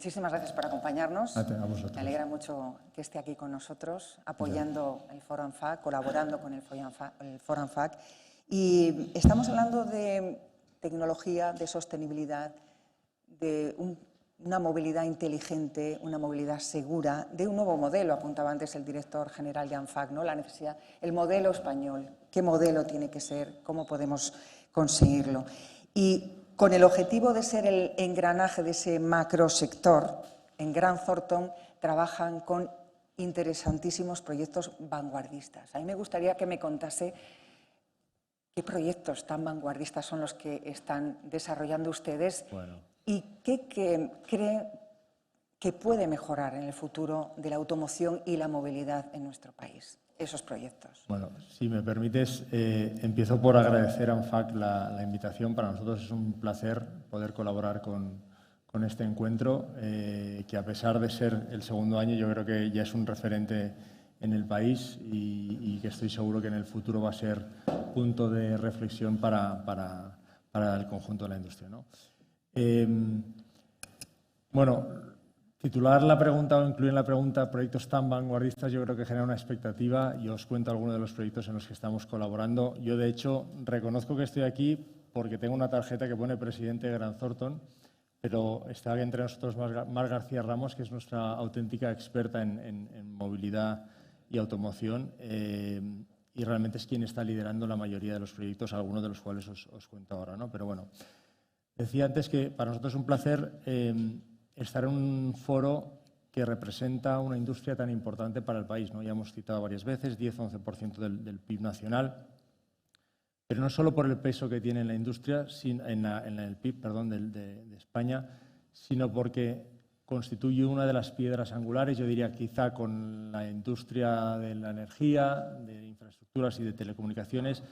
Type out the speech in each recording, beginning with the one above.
muchísimas gracias por acompañarnos. A vosotros. Me alegra mucho que esté aquí con nosotros, apoyando el Foro ANFAC, colaborando con el Foro ANFAC. Y estamos hablando de tecnología, de sostenibilidad, de una movilidad inteligente, una movilidad segura, de un nuevo modelo, apuntaba antes el director general de ANFAC, ¿no? La necesidad, el modelo español, qué modelo tiene que ser, cómo podemos conseguirlo. Y con el objetivo de ser el engranaje de ese macrosector, en Grant Thornton trabajan con interesantísimos proyectos vanguardistas. A mí me gustaría que me contase qué proyectos tan vanguardistas son los que están desarrollando ustedes y qué creen que puede mejorar en el futuro de la automoción y la movilidad en nuestro país, esos proyectos. Bueno, si me permites, empiezo por agradecer a ANFAC la invitación. Para nosotros es un placer poder colaborar con este encuentro, que a pesar de ser el segundo año, yo creo que ya es un referente en el país y que estoy seguro que en el futuro va a ser punto de reflexión para el conjunto de la industria, ¿no? Bueno, titular la pregunta o incluir en la pregunta proyectos tan vanguardistas yo creo que genera una expectativa y os cuento algunos de los proyectos en los que estamos colaborando. Yo, de hecho, reconozco que estoy aquí porque tengo una tarjeta que pone presidente de Grant Thornton, pero está entre nosotros Mar García Ramos, que es nuestra auténtica experta en movilidad y automoción, y realmente es quien está liderando la mayoría de los proyectos, algunos de los cuales os cuento ahora, ¿no? Pero bueno, decía antes que para nosotros es un placer estar en un foro que representa una industria tan importante para el país, ¿no? Ya hemos citado varias veces, 10-11% del PIB nacional, pero no solo por el peso que tiene en la industria, en el PIB, perdón, de España, sino porque constituye una de las piedras angulares, yo diría quizá con la industria de la energía, de infraestructuras y de telecomunicaciones,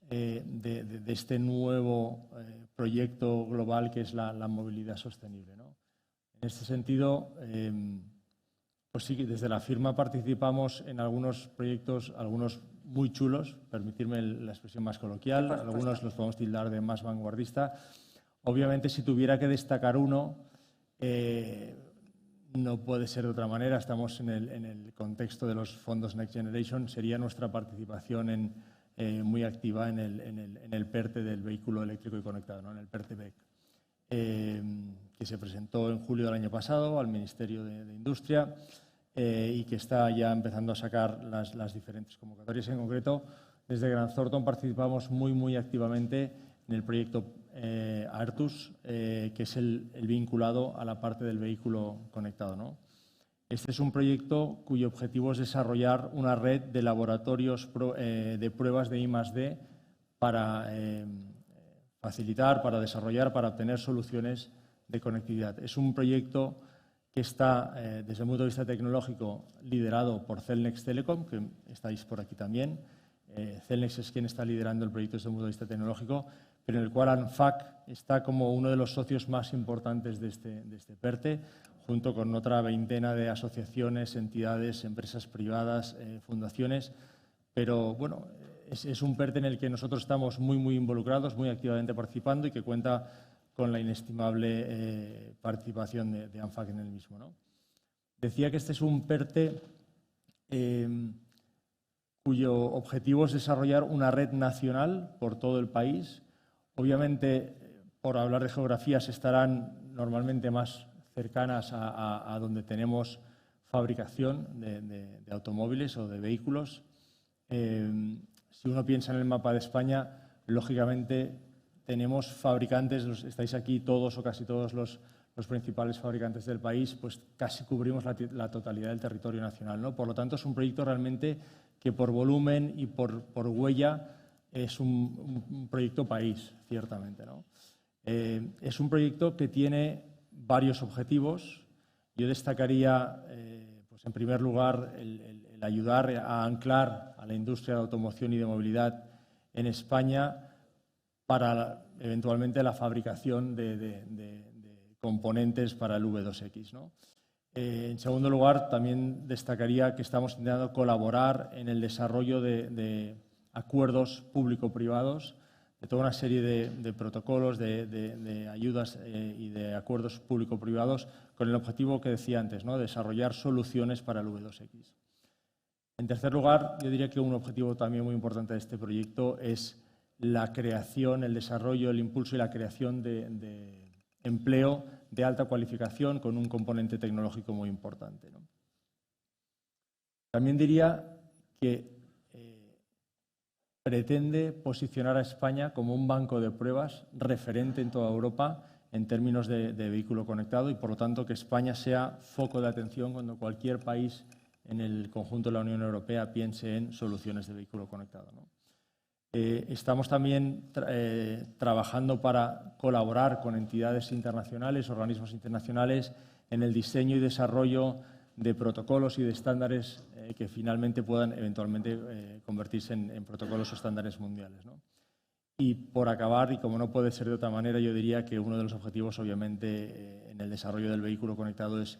de este nuevo proyecto global que es la movilidad sostenible, ¿no? En este sentido, pues sí, desde la firma participamos en algunos proyectos, algunos muy chulos, permitirme la expresión más coloquial, algunos los podemos tildar de más vanguardista. Obviamente, si tuviera que destacar uno, no puede ser de otra manera, estamos en el contexto de los fondos Next Generation, sería nuestra participación muy activa en el PERTE del vehículo eléctrico y conectado, ¿no? En el PERTE-BEC, que se presentó en julio del año pasado al Ministerio de Industria y que está ya empezando a sacar las diferentes convocatorias. En concreto, desde Grant Thornton participamos muy activamente en el proyecto Artus, que es el vinculado a la parte del vehículo conectado, ¿no? Este es un proyecto cuyo objetivo es desarrollar una red de laboratorios de pruebas de I+D para facilitar, para desarrollar, para obtener soluciones de conectividad. Es un proyecto que está, desde el punto de vista tecnológico, liderado por Cellnex Telecom, que estáis por aquí también. Cellnex es quien está liderando el proyecto desde el punto de vista tecnológico, pero en el cual ANFAC está como uno de los socios más importantes de este PERTE, junto con otra veintena de asociaciones, entidades, empresas privadas, fundaciones. Pero bueno, es un PERTE en el que nosotros estamos muy involucrados, muy activamente participando y que cuenta con la inestimable participación de ANFAC en el mismo, ¿no? Decía que este es un PERTE cuyo objetivo es desarrollar una red nacional por todo el país. Obviamente, por hablar de geografías, estarán normalmente más cercanas a donde tenemos fabricación de automóviles o de vehículos. Si uno piensa en el mapa de España, lógicamente tenemos fabricantes, estáis aquí todos o casi todos los principales fabricantes del país, pues casi cubrimos la totalidad del territorio nacional, ¿no? Por lo tanto, es un proyecto realmente que por volumen y por huella es un proyecto país, ciertamente, ¿no? Es un proyecto que tiene varios objetivos. Yo destacaría, pues en primer lugar, el ayudar a anclar a la industria de automoción y de movilidad en España para eventualmente la fabricación de componentes para el V2X, ¿no? En segundo lugar, también destacaría que estamos intentando colaborar en el desarrollo de acuerdos público-privados, de toda una serie de protocolos, de ayudas y de acuerdos público-privados con el objetivo que decía antes, ¿no? Desarrollar soluciones para el V2X. En tercer lugar, yo diría que un objetivo también muy importante de este proyecto es la creación, el desarrollo, el impulso y la creación de empleo de alta cualificación con un componente tecnológico muy importante, ¿no? También diría que pretende posicionar a España como un banco de pruebas referente en toda Europa en términos de vehículo conectado y, por lo tanto, que España sea foco de atención cuando cualquier país en el conjunto de la Unión Europea piense en soluciones de vehículo conectado, ¿no? Estamos también trabajando para colaborar con entidades internacionales, organismos internacionales, en el diseño y desarrollo de protocolos y de estándares que finalmente puedan eventualmente convertirse en protocolos o estándares mundiales, ¿no? Y por acabar, y como no puede ser de otra manera, yo diría que uno de los objetivos, obviamente, en el desarrollo del vehículo conectado es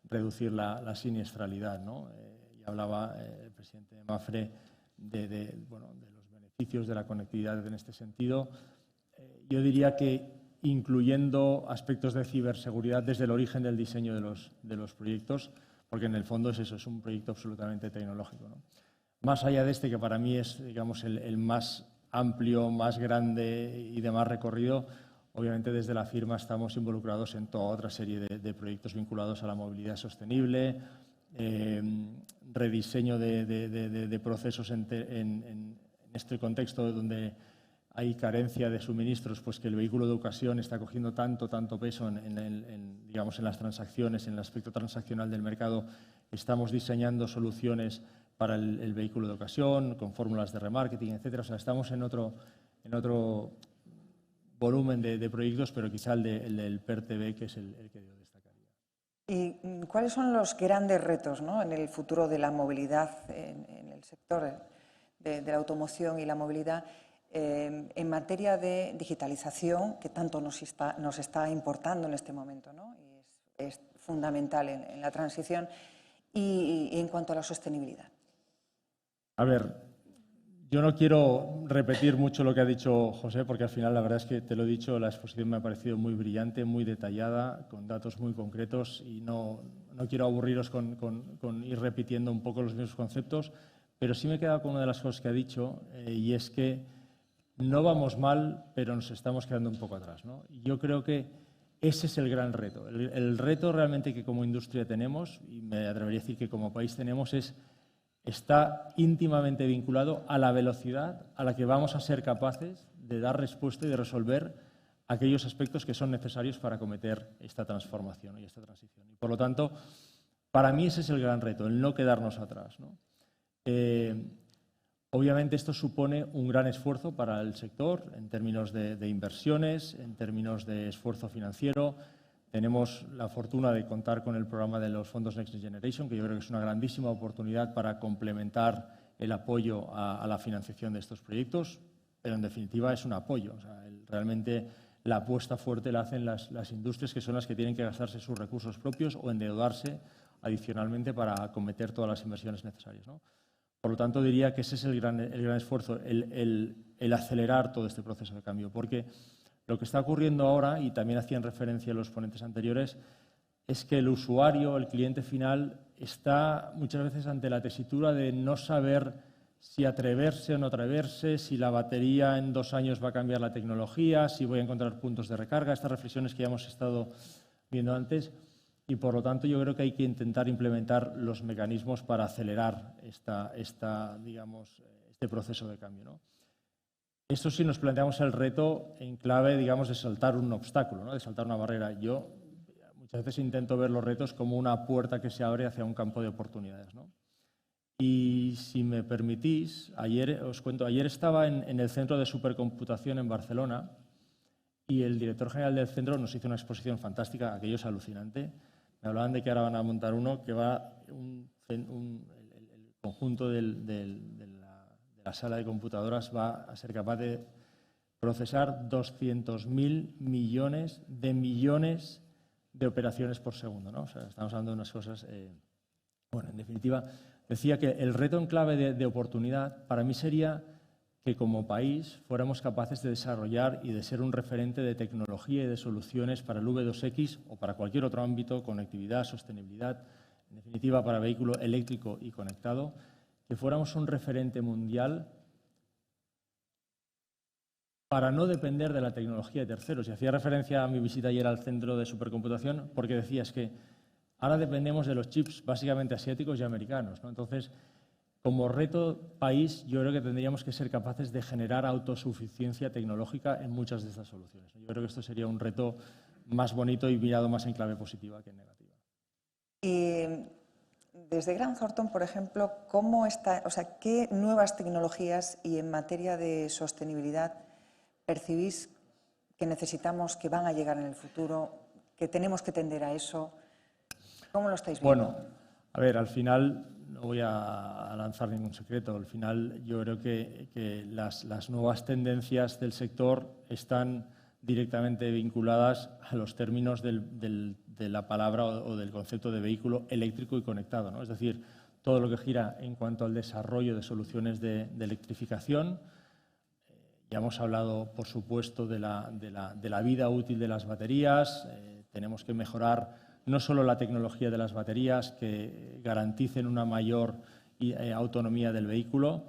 reducir la siniestralidad, ¿no? Ya hablaba el presidente Mafre de los beneficios de la conectividad en este sentido. Yo diría que incluyendo aspectos de ciberseguridad desde el origen del diseño de los proyectos, porque en el fondo es eso, es un proyecto absolutamente tecnológico, ¿no? Más allá de este, que para mí es, digamos, el más amplio, más grande y de más recorrido, obviamente desde la firma estamos involucrados en toda otra serie de proyectos vinculados a la movilidad sostenible, rediseño de procesos en este contexto donde hay carencia de suministros, pues que el vehículo de ocasión está cogiendo tanto peso digamos, en las transacciones, en el aspecto transaccional del mercado. Estamos diseñando soluciones para el vehículo de ocasión, con fórmulas de remarketing, etcétera. O sea, estamos en otro volumen de proyectos, pero quizá el del PERTB, que es el que yo destacaría. ¿Y cuáles son los grandes retos, ¿no?, en el futuro de la movilidad, en el sector de la automoción y la movilidad, en materia de digitalización, que tanto nos está importando en este momento, ¿no? Y es fundamental en la transición, y en cuanto a la sostenibilidad? A ver, yo no quiero repetir mucho lo que ha dicho José, porque al final la verdad es que te lo he dicho, la exposición me ha parecido muy brillante, muy detallada, con datos muy concretos, y no quiero aburriros con ir repitiendo un poco los mismos conceptos, pero sí me he quedado con una de las cosas que ha dicho, y es que no vamos mal, pero nos estamos quedando un poco atrás, ¿no? Y yo creo que ese es el gran reto. El reto realmente que como industria tenemos, y me atrevería a decir que como país tenemos, está íntimamente vinculado a la velocidad a la que vamos a ser capaces de dar respuesta y de resolver aquellos aspectos que son necesarios para acometer esta transformación y esta transición. Y por lo tanto, para mí ese es el gran reto, el no quedarnos atrás, ¿no? Obviamente esto supone un gran esfuerzo para el sector en términos de inversiones, en términos de esfuerzo financiero. Tenemos la fortuna de contar con el programa de los fondos Next Generation, que yo creo que es una grandísima oportunidad para complementar el apoyo a la financiación de estos proyectos, pero en definitiva es un apoyo. O sea, realmente la apuesta fuerte la hacen las industrias, que son las que tienen que gastarse sus recursos propios o endeudarse adicionalmente para acometer todas las inversiones necesarias, ¿no? Por lo tanto, diría que ese es el gran esfuerzo, el acelerar todo este proceso de cambio, porque lo que está ocurriendo ahora, y también hacían referencia los ponentes anteriores, es que el usuario, el cliente final, está muchas veces ante la tesitura de no saber si atreverse o no atreverse, si la batería en 2 años va a cambiar la tecnología, si voy a encontrar puntos de recarga, estas reflexiones que ya hemos estado viendo antes. Y, por lo tanto, yo creo que hay que intentar implementar los mecanismos para acelerar digamos, este proceso de cambio, ¿no? Esto sí nos planteamos el reto en clave, digamos, de saltar un obstáculo, ¿no?, de saltar una barrera. Yo muchas veces intento ver los retos como una puerta que se abre hacia un campo de oportunidades, ¿no? Y si me permitís, os cuento, ayer estaba en el Centro de Supercomputación en Barcelona y el director general del centro nos hizo una exposición fantástica, aquello es alucinante. Me hablaban de que ahora van a montar uno que va, el conjunto de la sala de computadoras va a ser capaz de procesar 200.000 millones de operaciones por segundo, ¿no? O sea, estamos hablando de unas cosas... bueno, en definitiva, decía que el reto en clave de oportunidad para mí sería que como país fuéramos capaces de desarrollar y de ser un referente de tecnología y de soluciones para el V2X o para cualquier otro ámbito, conectividad, sostenibilidad, en definitiva para vehículo eléctrico y conectado, que fuéramos un referente mundial para no depender de la tecnología de terceros. Y hacía referencia a mi visita ayer al centro de supercomputación porque decías que ahora dependemos de los chips básicamente asiáticos y americanos, ¿no? Entonces, como reto país, yo creo que tendríamos que ser capaces de generar autosuficiencia tecnológica en muchas de estas soluciones. Yo creo que esto sería un reto más bonito y mirado más en clave positiva que en negativa. Y desde Grant Thornton, por ejemplo, ¿qué nuevas tecnologías y en materia de sostenibilidad percibís que necesitamos, que van a llegar en el futuro, que tenemos que tender a eso? ¿Cómo lo estáis viendo? Bueno, a ver, al final no voy a lanzar ningún secreto. Al final yo creo que las nuevas tendencias del sector están directamente vinculadas a los términos de la palabra o del concepto de vehículo eléctrico y conectado, ¿no? Es decir, todo lo que gira en cuanto al desarrollo de soluciones de electrificación. Ya hemos hablado, por supuesto, de la vida útil de las baterías. Tenemos que mejorar no solo la tecnología de las baterías, que garanticen una mayor autonomía del vehículo.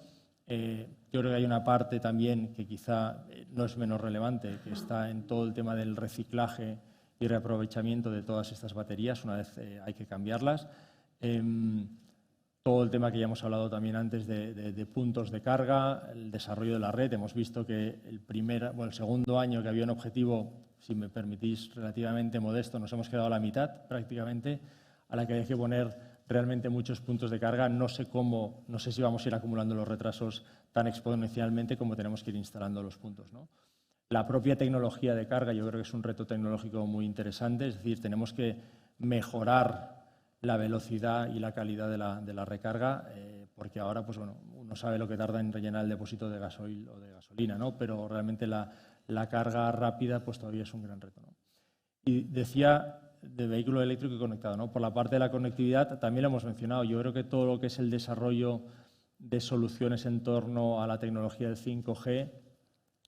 Yo creo que hay una parte también que quizá no es menos relevante, que está en todo el tema del reciclaje y reaprovechamiento de todas estas baterías una vez hay que cambiarlas. Todo el tema que ya hemos hablado también antes de puntos de carga, el desarrollo de la red. Hemos visto que el segundo año que había un objetivo, si me permitís, relativamente modesto, nos hemos quedado a la mitad prácticamente, a la que hay que poner realmente muchos puntos de carga. No sé si vamos a ir acumulando los retrasos tan exponencialmente como tenemos que ir instalando los puntos, ¿no? La propia tecnología de carga yo creo que es un reto tecnológico muy interesante, es decir, tenemos que mejorar la velocidad y la calidad de la recarga, porque ahora pues, bueno, uno sabe lo que tarda en rellenar el depósito de gasoil o de gasolina, ¿no? Pero realmente la carga rápida pues, todavía es un gran reto, ¿no? Y decía de vehículo eléctrico y conectado, ¿no? Por la parte de la conectividad también lo hemos mencionado. Yo creo que todo lo que es el desarrollo de soluciones en torno a la tecnología del 5G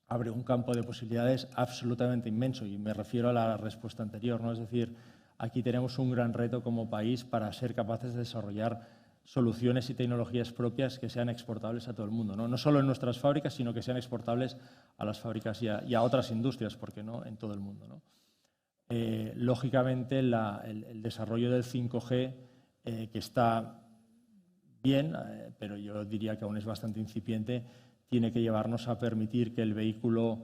abre un campo de posibilidades absolutamente inmenso, y me refiero a la respuesta anterior, ¿no? Es decir, aquí tenemos un gran reto como país para ser capaces de desarrollar soluciones y tecnologías propias que sean exportables a todo el mundo, ¿no? No solo en nuestras fábricas, sino que sean exportables a las fábricas y a otras industrias, ¿por qué no?, en todo el mundo, ¿no? Lógicamente, el desarrollo del 5G, que está bien, pero yo diría que aún es bastante incipiente, tiene que llevarnos a permitir que el vehículo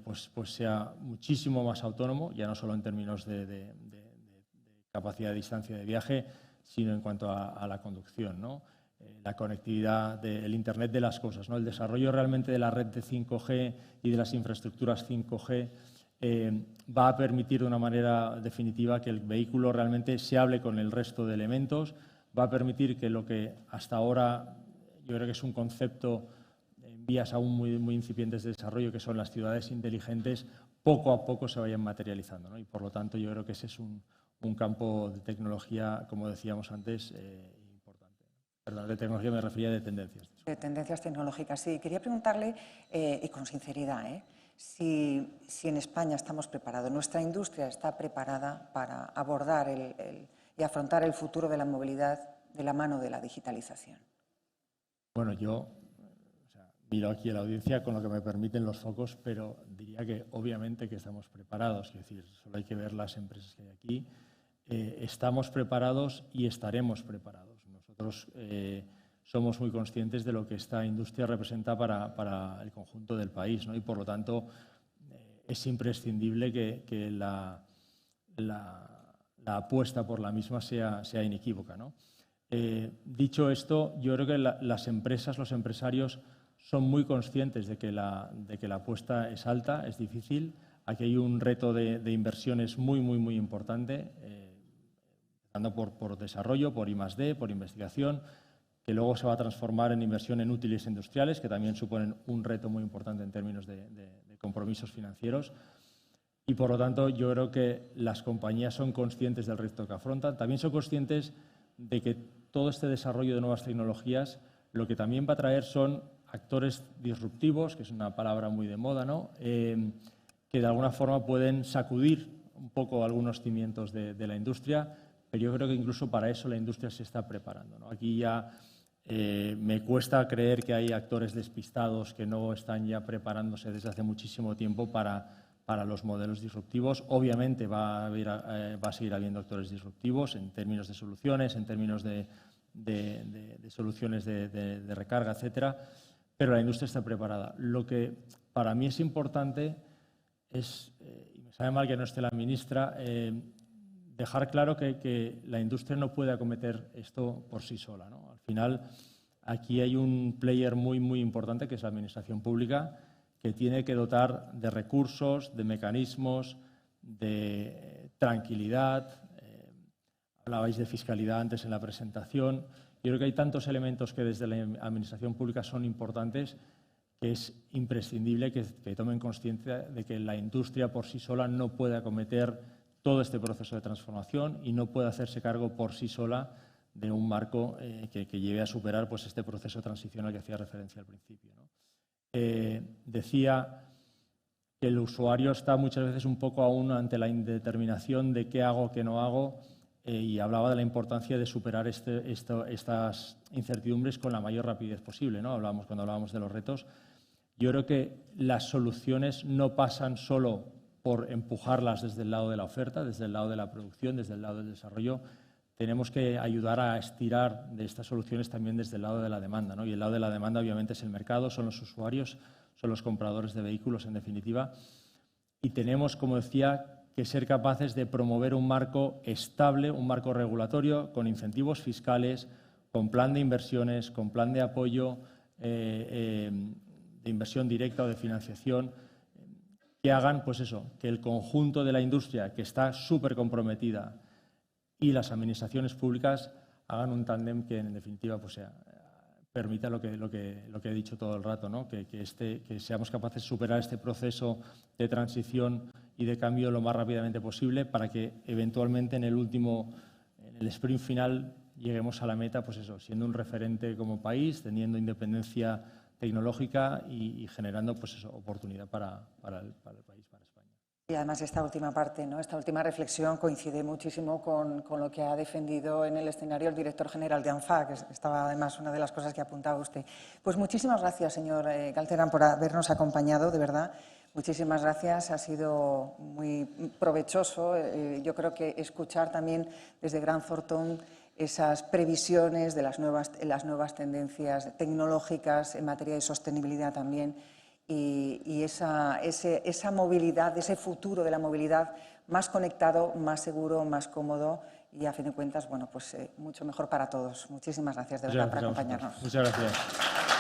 pues sea muchísimo más autónomo, ya no solo en términos de capacidad de distancia de viaje, sino en cuanto a la conducción, ¿no? La conectividad del Internet de las cosas, ¿no? El desarrollo realmente de la red de 5G y de las infraestructuras 5G va a permitir de una manera definitiva que el vehículo realmente se hable con el resto de elementos, va a permitir que lo que hasta ahora yo creo que es un concepto en vías aún muy incipientes de desarrollo, que son las ciudades inteligentes, poco a poco se vayan materializando, ¿no? Y por lo tanto yo creo que ese es un campo de tecnología, como decíamos antes, importante. Perdón, de tecnología me refería de tendencias. De tendencias tecnológicas, sí. Quería preguntarle, y con sinceridad, si en España estamos preparados, nuestra industria está preparada para abordar y afrontar el futuro de la movilidad de la mano de la digitalización. Bueno, yo miro aquí a la audiencia con lo que me permiten los focos, pero diría que obviamente que estamos preparados. Es decir, solo hay que ver las empresas que hay aquí. Estamos preparados y estaremos preparados. Nosotros somos muy conscientes de lo que esta industria representa para el conjunto del país, ¿no? Y por lo tanto es imprescindible que la apuesta por la misma sea inequívoca, ¿no? Dicho esto, yo creo que las empresas, los empresarios son muy conscientes de que la apuesta es alta, es difícil. Aquí hay un reto de inversiones muy importante, empezando por desarrollo, por I+D, por investigación, que luego se va a transformar en inversión en útiles industriales, que también suponen un reto muy importante en términos de compromisos financieros. Y, por lo tanto, yo creo que las compañías son conscientes del reto que afrontan. También son conscientes de que todo este desarrollo de nuevas tecnologías lo que también va a traer son actores disruptivos, que es una palabra muy de moda, ¿no? Que de alguna forma pueden sacudir un poco algunos cimientos de la industria, pero yo creo que incluso para eso la industria se está preparando, ¿no? Aquí ya me cuesta creer que hay actores despistados que no están ya preparándose desde hace muchísimo tiempo para los modelos disruptivos. Obviamente va a seguir habiendo actores disruptivos en términos de soluciones, en términos de soluciones de recarga, etcétera, pero la industria está preparada. Lo que para mí es importante es, y me sabe mal que no esté la ministra, dejar claro que la industria no puede acometer esto por sí sola, ¿no? Al final, aquí hay un player muy, muy importante, que es la administración pública, que tiene que dotar de recursos, de mecanismos, de tranquilidad. Hablabais de fiscalidad antes en la presentación. Yo creo que hay tantos elementos que desde la administración pública son importantes que es imprescindible que tomen consciencia de que la industria por sí sola no puede acometer todo este proceso de transformación y no puede hacerse cargo por sí sola de un marco que lleve a superar pues, este proceso de transición al que hacía referencia al principio, ¿no? Decía que el usuario está muchas veces un poco aún ante la indeterminación de qué hago, qué no hago, y hablaba de la importancia de superar estas incertidumbres con la mayor rapidez posible, ¿no? Cuando hablábamos de los retos. Yo creo que las soluciones no pasan solo por empujarlas desde el lado de la oferta, desde el lado de la producción, desde el lado del desarrollo. Tenemos que ayudar a estirar de estas soluciones también desde el lado de la demanda, ¿no? Y el lado de la demanda obviamente es el mercado, son los usuarios, son los compradores de vehículos en definitiva. Y tenemos, como decía, que ser capaces de promover un marco estable, un marco regulatorio con incentivos fiscales, con plan de inversiones, con plan de apoyo de inversión directa o de financiación, que hagan pues eso, que el conjunto de la industria, que está súper comprometida, y las administraciones públicas hagan un tándem que, en definitiva, pues permita lo que he dicho todo el rato, ¿no? Que seamos capaces de superar este proceso de transición y de cambio lo más rápidamente posible para que, eventualmente, en el sprint final, lleguemos a la meta, pues eso, siendo un referente como país, teniendo independencia tecnológica y generando pues eso, oportunidad para el país, para España. Y además esta última parte, ¿no? Esta última reflexión coincide muchísimo con lo que ha defendido en el escenario el director general de ANFAC, que estaba además una de las cosas que apuntaba usted. Pues muchísimas gracias, señor Galceran, por habernos acompañado, de verdad. Muchísimas gracias, ha sido muy provechoso. Yo creo que escuchar también desde Grant Thornton esas previsiones de las nuevas tendencias tecnológicas en materia de sostenibilidad también y esa movilidad, ese futuro de la movilidad más conectado, más seguro, más cómodo y, a fin de cuentas, bueno, pues mucho mejor para todos. Muchísimas gracias, de verdad, por acompañarnos. Muchas gracias.